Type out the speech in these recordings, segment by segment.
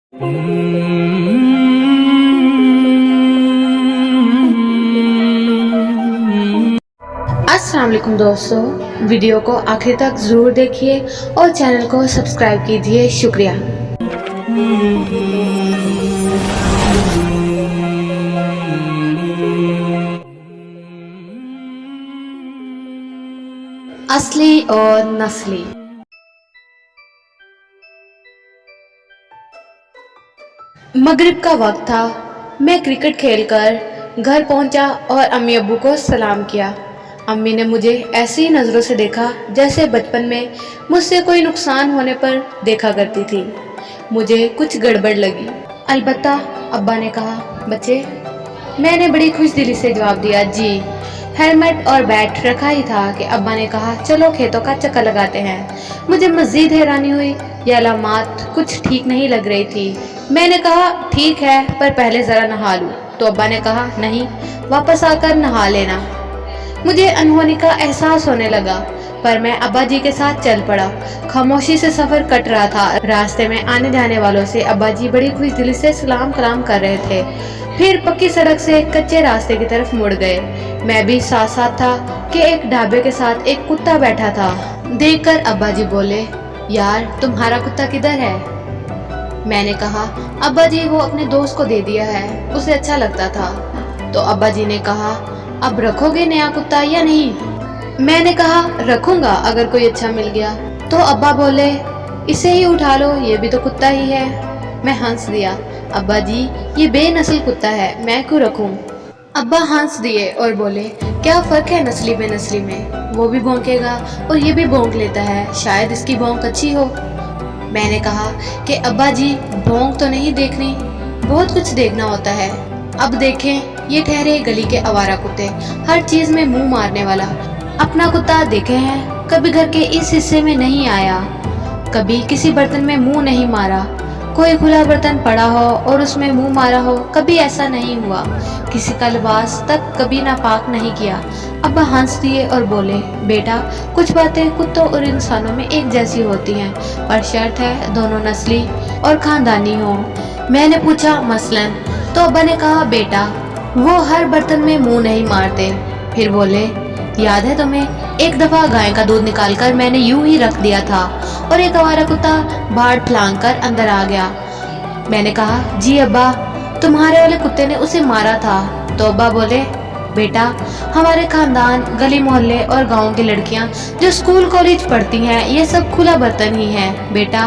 अस्सलाम वालेकुम दोस्तों, वीडियो को आखिर तक ज़रूर देखिए और चैनल को सब्सक्राइब कीजिए। शुक्रिया। असली और नस्ली। मगरिब का वक्त था। मैं क्रिकेट खेलकर घर पहुंचा और अम्मी अब्बू को सलाम किया। अम्मी ने मुझे ऐसी नज़रों से देखा जैसे बचपन में मुझसे कोई नुकसान होने पर देखा करती थी। मुझे कुछ गड़बड़ लगी। अलबत्ता अब्बा ने कहा, बच्चे। मैंने बड़ी खुशदिली से जवाब दिया, जी। हेलमेट और बैट रखा ही था कि अब्बा ने कहा, चलो खेतों का चक्कर लगाते हैं। मुझे मज़ीद हैरानी हुई, ये अलामात कुछ ठीक नहीं लग रही थी। मैंने कहा, ठीक है, पर पहले ज़रा नहा लूँ। तो अब्बा ने कहा, नहीं, वापस आकर नहा लेना। मुझे अनहोनी का एहसास होने लगा, पर मैं अब्बा जी के साथ चल पड़ा। खामोशी से सफ़र कट रहा था। रास्ते में आने जाने वालों से अब्बा जी बड़ी खुशदिली से सलाम कलाम कर रहे थे। फिर पक्की सड़क से कच्चे रास्ते की तरफ मुड़ गए। मैं भी साथ साथ था कि एक ढाबे के साथ एक कुत्ता बैठा था। देखकर अब्बा जी बोले, यार तुम्हारा कुत्ता किधर है? मैंने कहा, अब्बा जी वो अपने दोस्त को दे दिया है, उसे अच्छा लगता था। तो अब्बा जी ने कहा, अब रखोगे नया कुत्ता या नहीं? मैंने कहा, रखूंगा अगर कोई अच्छा मिल गया। तो अब्बा बोले, इसे ही उठा लो, ये भी तो कुत्ता ही है। मैं हंस दिया, अब्बा जी ये बेनस्ल कुत्ता है, मैं क्यों रखूं? अब्बा हंस दिए और बोले, क्या फर्क है नस्ली बेनस्ली में? वो भी भौंकेगा और ये भी भौंक लेता है, शायद इसकी भौंक अच्छी हो। मैंने कहा कि अब्बा जी भौंक तो नहीं देखनी, बहुत कुछ देखना होता है। अब देखें ये ठहरे गली के आवारा कुत्ते, हर चीज में मुंह मारने वाला। अपना कुत्ता देखे हैं, कभी घर के इस हिस्से में नहीं आया, कभी किसी बर्तन में मुंह नहीं मारा। कोई खुला बर्तन पड़ा हो और उसमें मुंह मारा हो, कभी ऐसा नहीं हुआ। किसी का लिबास तक कभी नापाक नहीं किया। अब्बा हंस दिए और बोले, बेटा कुछ बातें कुत्तों और इंसानों में एक जैसी होती हैं, पर शर्त है दोनों नस्ली और खानदानी हो। मैंने पूछा, मसलन? तो अब्बा ने कहा, बेटा वो हर बर्तन में मुंह नहीं मारते। फिर बोले, याद है तुम्हें एक दफा गाय का दूध निकालकर मैंने यूं ही रख दिया था और एक आवारा कुत्ता भाड़ फलांग कर अंदर आ गया। मैंने कहा, जी अब्बा, तुम्हारे वाले कुत्ते ने उसे मारा था। तो अब्बा बोले, बेटा हमारे खानदान, गली मोहल्ले और गांव की लड़कियां जो स्कूल कॉलेज पढ़ती हैं, ये सब खुला बर्तन ही है। बेटा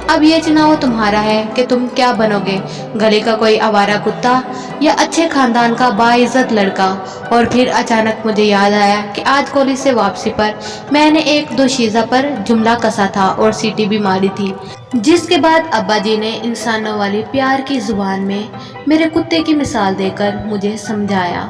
अब ये चुनाव तुम्हारा है कि तुम क्या बनोगे, गली का कोई आवारा कुत्ता या अच्छे खानदान का बाइज्जत लड़का। और फिर अचानक मुझे याद आया कि आज कॉलेज से वापसी पर मैंने एक दोशीज़ा पर जुमला कसा था और सीटी भी मारी थी, जिसके बाद अब्बा जी ने इंसानों वाली प्यार की जुबान में मेरे कुत्ते की मिसाल देकर मुझे समझाया।